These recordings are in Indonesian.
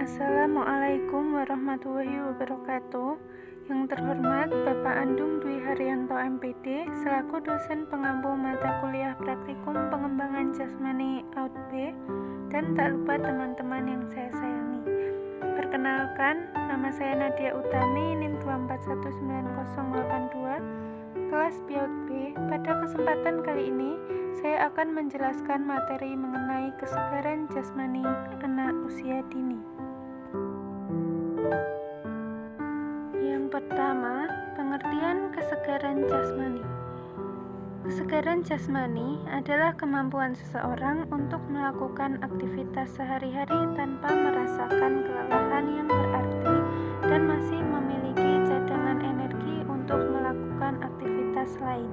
Assalamualaikum warahmatullahi wabarakatuh. Yang terhormat Bapak Andung Dwi Haryanto MPD selaku dosen pengampu mata kuliah praktikum pengembangan jasmani AUD-B, dan tak lupa teman-teman yang saya sayangi. Perkenalkan, nama saya Nadia Utami, NIM 2419082, kelas PAUD-B. Pada kesempatan kali ini, saya akan menjelaskan materi mengenai kesegaran jasmani anak usia dini. Yang pertama, pengertian kesegaran jasmani. Kesegaran jasmani adalah kemampuan seseorang untuk melakukan aktivitas sehari-hari tanpa merasakan kelelahan yang berarti dan masih memiliki cadangan energi untuk melakukan aktivitas lain.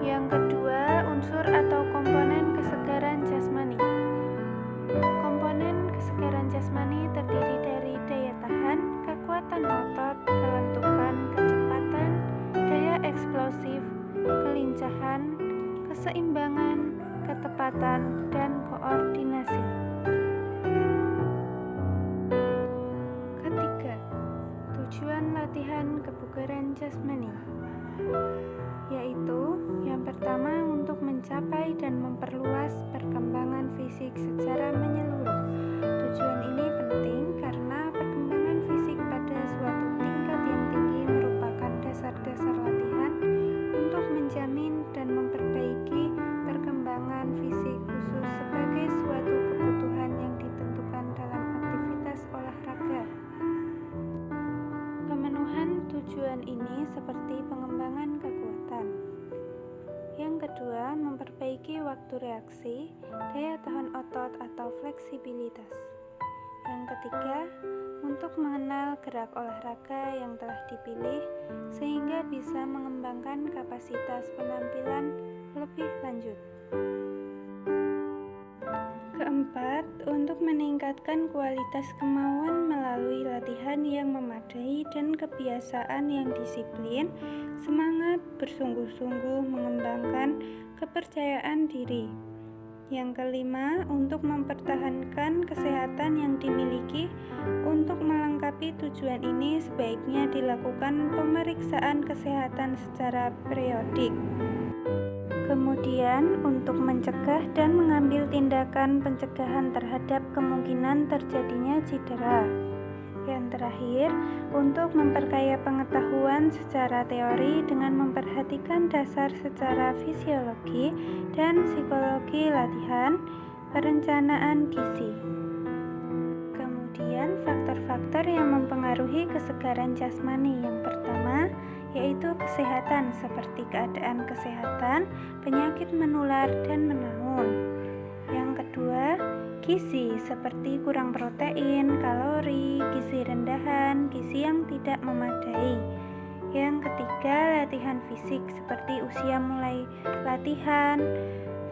Yang kedua, unsur atau komponen kesegaran jasmani. Komponen kesegaran jasmani terdiri dari daya tahan, kekuatan otot, kelentukan, kecepatan, daya eksplosif, kelincahan, keseimbangan, ketepatan, dan koordinasi. Ketiga, tujuan latihan kebugaran jasmani, yaitu yang pertama untuk mencapai dan memperluas perkembangan fisik secara menyeluruh. Tujuan ini penting karena perkembangan fisik pada suatu tingkat yang tinggi merupakan dasar-dasar latihan untuk menjamin dan memperbaiki perkembangan fisik khusus sebagai suatu kebutuhan yang ditentukan dalam aktivitas olahraga. Pemenuhan tujuan ini seperti pengembangan kekuatan. Yang kedua, memperbaiki waktu reaksi, daya tahan otot atau fleksibilitas. Yang ketiga, untuk mengenal gerak olahraga yang telah dipilih sehingga bisa mengembangkan kapasitas penampilan lebih lanjut. Keempat, untuk meningkatkan kualitas kemauan melalui latihan yang memadai dan kebiasaan yang disiplin, semangat bersungguh-sungguh mengembangkan kepercayaan diri. Yang kelima, untuk mempertahankan kesehatan yang dimiliki. Untuk melengkapi tujuan ini, sebaiknya dilakukan pemeriksaan kesehatan secara periodik. Kemudian, untuk mencegah dan mengambil tindakan pencegahan terhadap kemungkinan terjadinya cedera. Yang terakhir, untuk memperkaya pengetahuan secara teori dengan memperhatikan dasar secara fisiologi dan psikologi latihan, perencanaan gizi. Kemudian, faktor-faktor yang mempengaruhi kesegaran jasmani yang pertama yaitu kesehatan seperti keadaan kesehatan, penyakit menular, dan menaun. Yang kedua, gizi seperti kurang protein, kalori, gizi rendahan, gizi yang tidak memadai. Yang ketiga, latihan fisik seperti usia mulai latihan,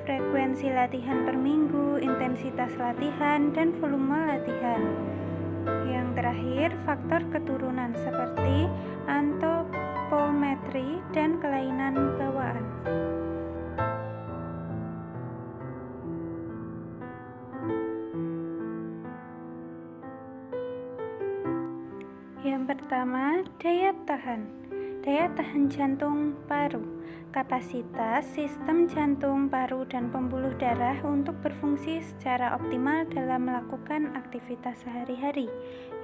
frekuensi latihan per minggu, intensitas latihan, dan volume latihan. Yang terakhir, faktor keturunan seperti antropometri dan kelainan bawaan. Yang pertama, daya tahan. Daya tahan jantung paru. Kapasitas sistem jantung, paru, dan pembuluh darah untuk berfungsi secara optimal dalam melakukan aktivitas sehari-hari.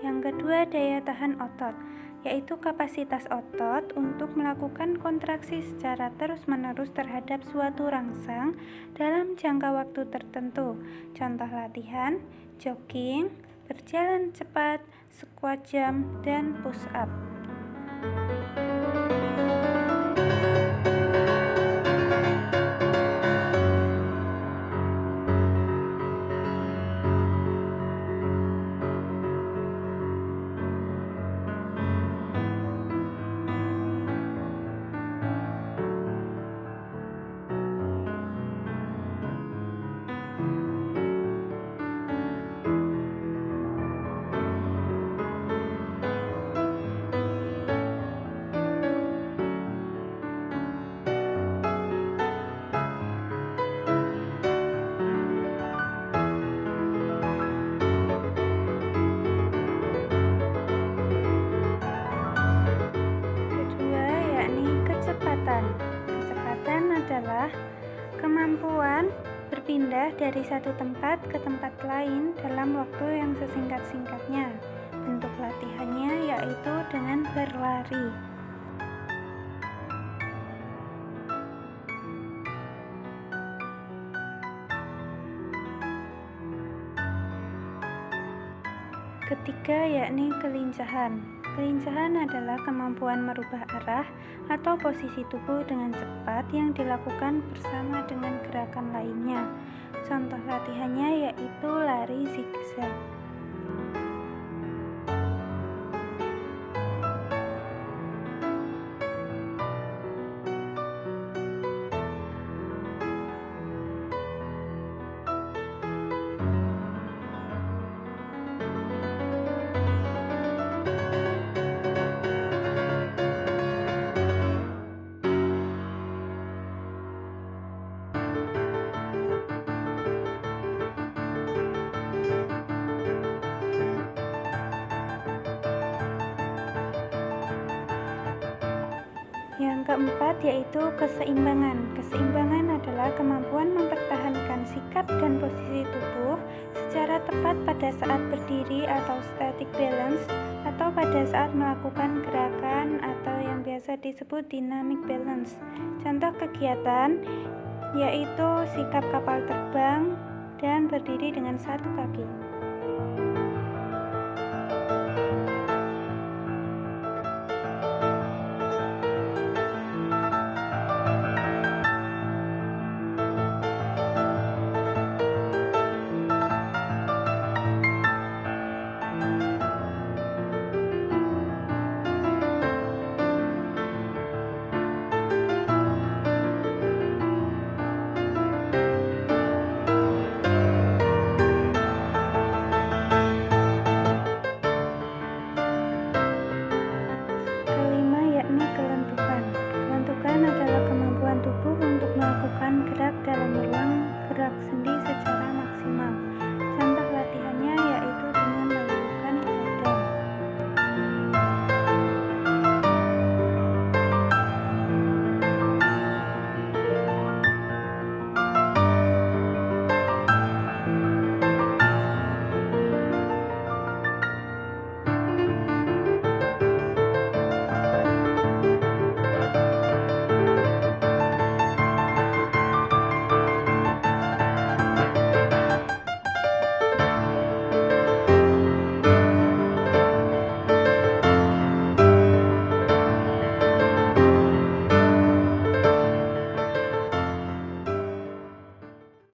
Yang kedua, daya tahan otot, yaitu kapasitas otot untuk melakukan kontraksi secara terus-menerus terhadap suatu rangsang dalam jangka waktu tertentu. Contoh latihan, jogging, berjalan cepat, squat jump, dan push up. adalah kemampuan berpindah dari satu tempat ke tempat lain dalam waktu yang sesingkat-singkatnya. Bentuk latihannya yaitu dengan berlari. Ketiga, yakni kelincahan. Kelincahan adalah kemampuan merubah arah atau posisi tubuh dengan cepat yang dilakukan bersama dengan gerakan lainnya. Contoh latihannya yaitu lari zigzag. Yang keempat yaitu keseimbangan. Keseimbangan adalah kemampuan mempertahankan sikap dan posisi tubuh secara tepat pada saat berdiri atau static balance, atau pada saat melakukan gerakan atau yang biasa disebut dynamic balance. Contoh kegiatan yaitu sikap kapal terbang dan berdiri dengan satu kaki. Kelentukan adalah kemampuan tubuh untuk melakukan gerak dalam ruang gerak sendiri